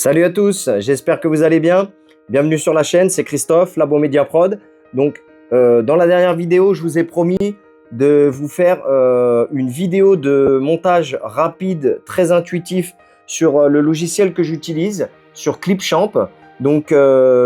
Salut à tous, j'espère que vous allez bien. Bienvenue sur la chaîne, c'est Christophe, Labo Media Prod. Donc, dans la dernière vidéo, je vous ai promis de vous faire une vidéo de montage rapide, très intuitif sur le logiciel que j'utilise, sur Clipchamp. Donc,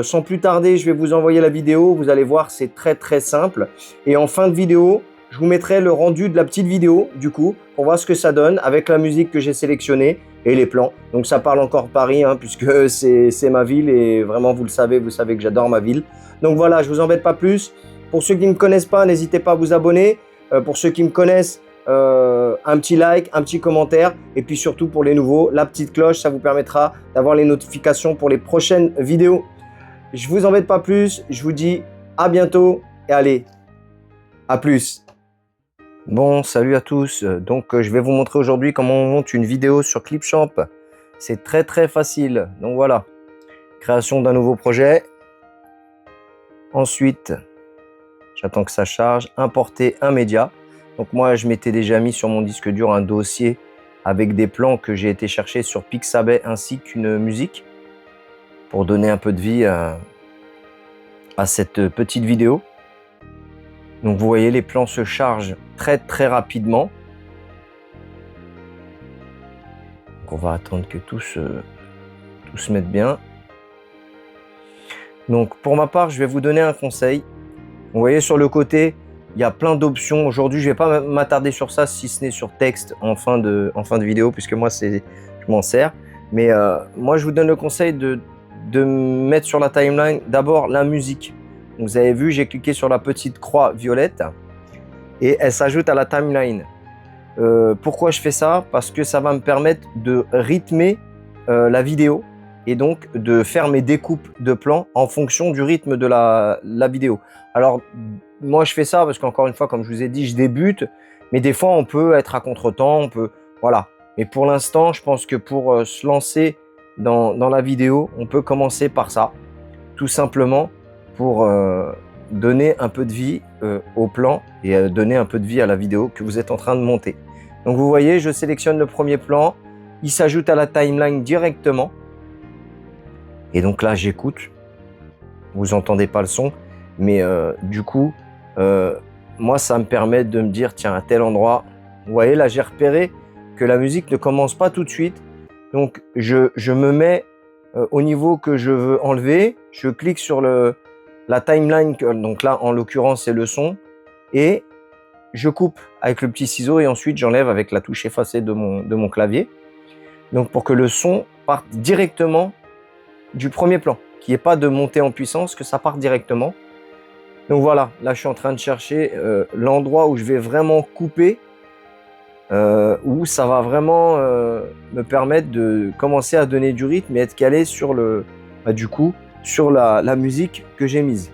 sans plus tarder, je vais vous envoyer la vidéo. Vous allez voir, c'est très simple. Et en fin de vidéo, je vous mettrai le rendu de la petite vidéo, du coup, pour voir ce que ça donne avec la musique que j'ai sélectionnée et les plans. Donc ça parle encore Paris, hein, puisque c'est ma ville et vraiment vous savez que j'adore ma ville. Donc voilà, je vous embête pas plus. Pour ceux qui ne me connaissent pas, n'hésitez pas à vous abonner. Pour ceux qui me connaissent, un petit like, un petit commentaire. Et puis surtout pour les nouveaux, la petite cloche, ça vous permettra d'avoir les notifications pour les prochaines vidéos. Je vous embête pas plus, je vous dis à bientôt et allez, à plus. Bon, salut à tous. Donc, je vais vous montrer aujourd'hui comment on monte une vidéo sur Clipchamp. C'est très facile. Donc voilà, création d'un nouveau projet. Ensuite, j'attends que ça charge. Importer un média. Donc moi, je m'étais déjà mis sur mon disque dur un dossier avec des plans que j'ai été chercher sur Pixabay ainsi qu'une musique pour donner un peu de vie à cette petite vidéo. Donc vous voyez, les plans se chargent très rapidement. Donc on va attendre que tout se mette bien. Donc pour ma part, je vais vous donner un conseil. Vous voyez sur le côté, il y a plein d'options. Aujourd'hui, je ne vais pas m'attarder sur ça, si ce n'est sur texte en fin de vidéo, puisque moi, je m'en sers. Mais moi, je vous donne le conseil de mettre sur la timeline d'abord la musique. Vous avez vu, j'ai cliqué sur la petite croix violette et elle s'ajoute à la timeline. Pourquoi je fais ça? Parce que ça va me permettre de rythmer la vidéo et donc de faire mes découpes de plans en fonction du rythme de la vidéo. Alors, moi, je fais ça parce qu'encore une fois, comme je vous ai dit, je débute, mais des fois, on peut être à contre-temps, voilà. Mais pour l'instant, je pense que pour se lancer dans la vidéo, on peut commencer par ça, tout simplement, pour donner un peu de vie au plan et donner un peu de vie à la vidéo que vous êtes en train de monter. Donc vous voyez, je sélectionne le premier plan, il s'ajoute à la timeline directement. Et donc là, j'écoute. Vous n'entendez pas le son, mais du coup, moi, ça me permet de me dire, tiens, à tel endroit, vous voyez, là, j'ai repéré que la musique ne commence pas tout de suite. Donc, je me mets au niveau que je veux enlever. Je clique sur la timeline, donc là en l'occurrence c'est le son, et je coupe avec le petit ciseau et ensuite j'enlève avec la touche effacée de mon clavier. Donc pour que le son parte directement du premier plan, qu'il n'y ait pas de montée en puissance, que ça parte directement. Donc voilà, là je suis en train de chercher l'endroit où je vais vraiment couper, où ça va vraiment me permettre de commencer à donner du rythme et être calé sur sur la musique que j'ai mise.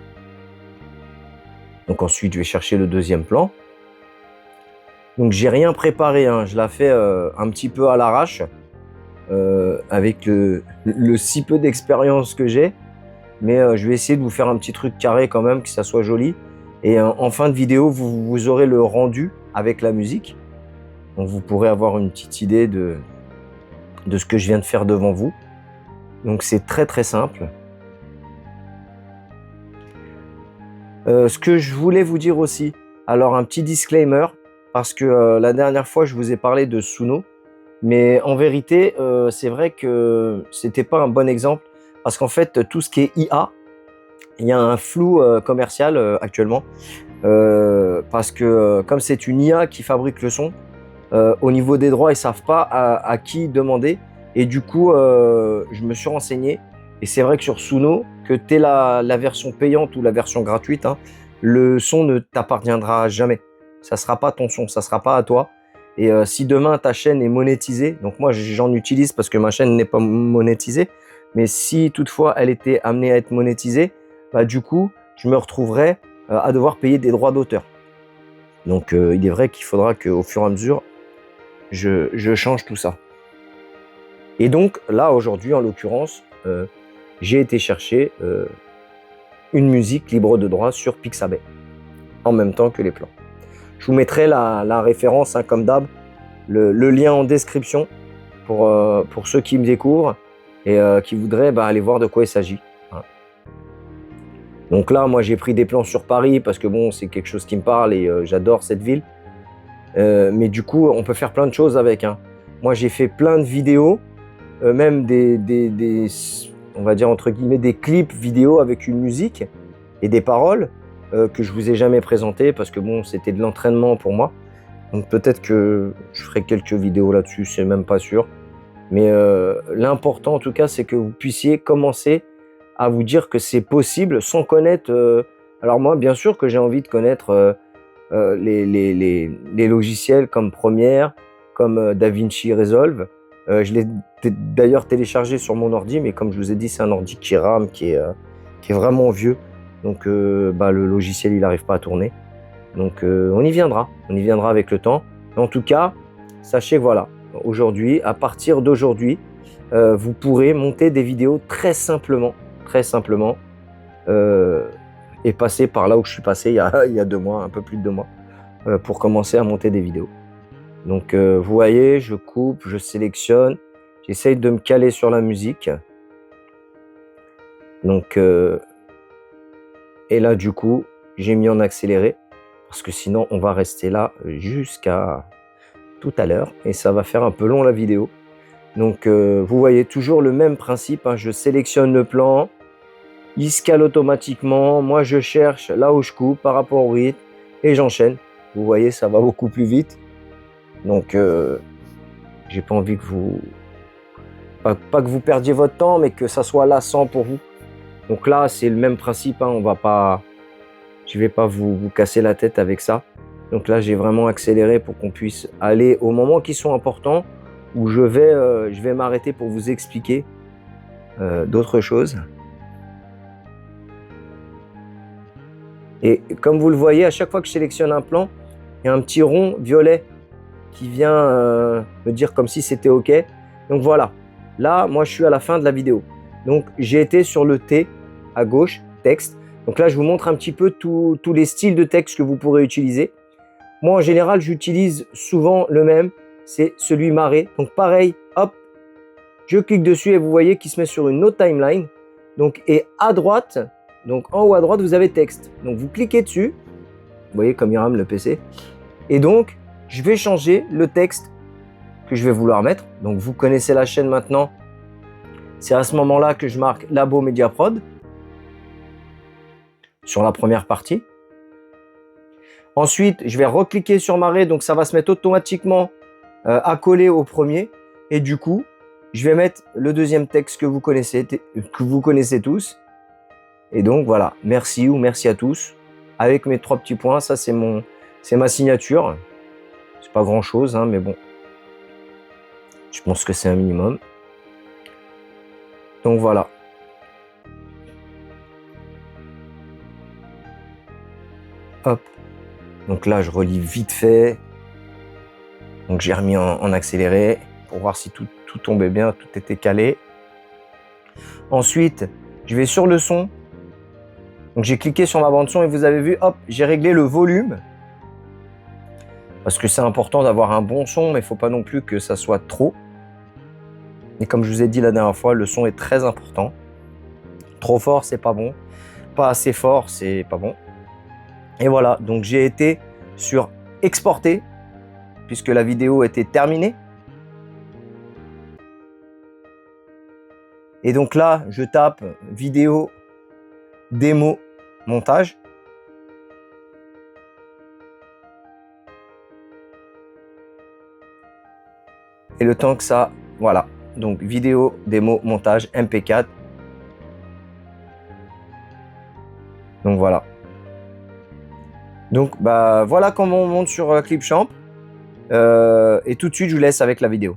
Donc ensuite, je vais chercher le deuxième plan. Donc j'ai rien préparé, hein. Je la fais un petit peu à l'arrache, avec le si peu d'expérience que j'ai. Mais je vais essayer de vous faire un petit truc carré quand même, que ça soit joli. Et en fin de vidéo, vous aurez le rendu avec la musique. Donc vous pourrez avoir une petite idée de ce que je viens de faire devant vous. Donc c'est très simple. Ce que je voulais vous dire aussi, alors un petit disclaimer, parce que la dernière fois je vous ai parlé de Suno, mais en vérité c'est vrai que c'était pas un bon exemple, parce qu'en fait tout ce qui est IA, il y a un flou commercial actuellement, parce que comme c'est une IA qui fabrique le son, au niveau des droits ils savent pas à qui demander, et du coup je me suis renseigné. Et c'est vrai que sur Suno, que tu aies la version payante ou la version gratuite, hein, le son ne t'appartiendra jamais. Ça ne sera pas ton son, ça ne sera pas à toi. Et si demain ta chaîne est monétisée, donc moi j'en utilise parce que ma chaîne n'est pas monétisée, mais si toutefois elle était amenée à être monétisée, bah, du coup je me retrouverais à devoir payer des droits d'auteur. Donc il est vrai qu'il faudra qu'au fur et à mesure, je change tout ça. Et donc là aujourd'hui en l'occurrence, j'ai été chercher une musique libre de droit sur Pixabay, en même temps que les plans. Je vous mettrai la référence, hein, comme d'hab, le lien en description pour ceux qui me découvrent. et qui voudraient aller voir de quoi il s'agit. Voilà. Donc là, moi, j'ai pris des plans sur Paris parce que bon, c'est quelque chose qui me parle et j'adore cette ville. Mais du coup, on peut faire plein de choses avec. Hein. Moi, j'ai fait plein de vidéos, même on va dire entre guillemets, des clips vidéo avec une musique et des paroles que je vous ai jamais présentées parce que bon, c'était de l'entraînement pour moi. Donc peut-être que je ferai quelques vidéos là-dessus, c'est même pas sûr. Mais l'important en tout cas, c'est que vous puissiez commencer à vous dire que c'est possible sans connaître. Alors moi, bien sûr que j'ai envie de connaître les logiciels comme Premiere, comme DaVinci Resolve. Je l'ai d'ailleurs téléchargé sur mon ordi, mais comme je vous ai dit, c'est un ordi qui rame, qui est vraiment vieux. Donc le logiciel, il n'arrive pas à tourner. Donc on y viendra avec le temps. En tout cas, sachez que voilà, aujourd'hui, à partir d'aujourd'hui, vous pourrez monter des vidéos très simplement, et passer par là où je suis passé il y a 2 mois, un peu plus de 2 mois, pour commencer à monter des vidéos. Donc vous voyez, je coupe, je sélectionne, j'essaye de me caler sur la musique. Donc et là du coup, j'ai mis en accéléré parce que sinon on va rester là jusqu'à tout à l'heure et ça va faire un peu long la vidéo. Donc vous voyez toujours le même principe, hein, je sélectionne le plan, il se cale automatiquement, moi je cherche là où je coupe par rapport au rythme et j'enchaîne. Vous voyez, ça va beaucoup plus vite. Donc j'ai pas envie que vous pas que vous perdiez votre temps, mais que ça soit lassant pour vous. Donc là, c'est le même principe, hein, je vais pas vous casser la tête avec ça. Donc là, j'ai vraiment accéléré pour qu'on puisse aller aux moments qui sont importants, où je vais m'arrêter pour vous expliquer d'autres choses. Et comme vous le voyez, à chaque fois que je sélectionne un plan, il y a un petit rond violet qui vient me dire comme si c'était OK. Donc voilà, là, moi, je suis à la fin de la vidéo. Donc, j'ai été sur le T à gauche, texte. Donc là, je vous montre un petit peu tous les styles de texte que vous pourrez utiliser. Moi, en général, j'utilise souvent le même, c'est celui marré. Donc pareil, hop, je clique dessus et vous voyez qu'il se met sur une autre timeline. Donc, et à droite, donc en haut à droite, vous avez texte. Donc vous cliquez dessus, vous voyez comme il rame le PC. Et donc, je vais changer le texte que je vais vouloir mettre. Donc vous connaissez la chaîne maintenant. C'est à ce moment-là que je marque Labo Media Prod sur la première partie. Ensuite, je vais recliquer sur Maré, donc ça va se mettre automatiquement accolé au premier. Et du coup, je vais mettre le deuxième texte que vous connaissez tous. Et donc voilà, merci ou merci à tous. Avec mes 3 petits points, ça c'est ma signature. C'est pas grand chose, hein, mais bon. Je pense que c'est un minimum. Donc voilà. Hop. Donc là, je relis vite fait. Donc j'ai remis en accéléré pour voir si tout tombait bien, tout était calé. Ensuite, je vais sur le son. Donc j'ai cliqué sur ma bande son et vous avez vu, hop, j'ai réglé le volume. Parce que c'est important d'avoir un bon son, mais il ne faut pas non plus que ça soit trop. Et comme je vous ai dit la dernière fois, le son est très important. Trop fort, c'est pas bon. Pas assez fort, c'est pas bon. Et voilà, donc j'ai été sur exporter, puisque la vidéo était terminée. Et donc là, je tape vidéo, démo, montage. Et le temps que ça, voilà. Donc vidéo, démo, montage, MP4. Donc voilà. Donc voilà comment on monte sur Clipchamp. Et tout de suite, je vous laisse avec la vidéo.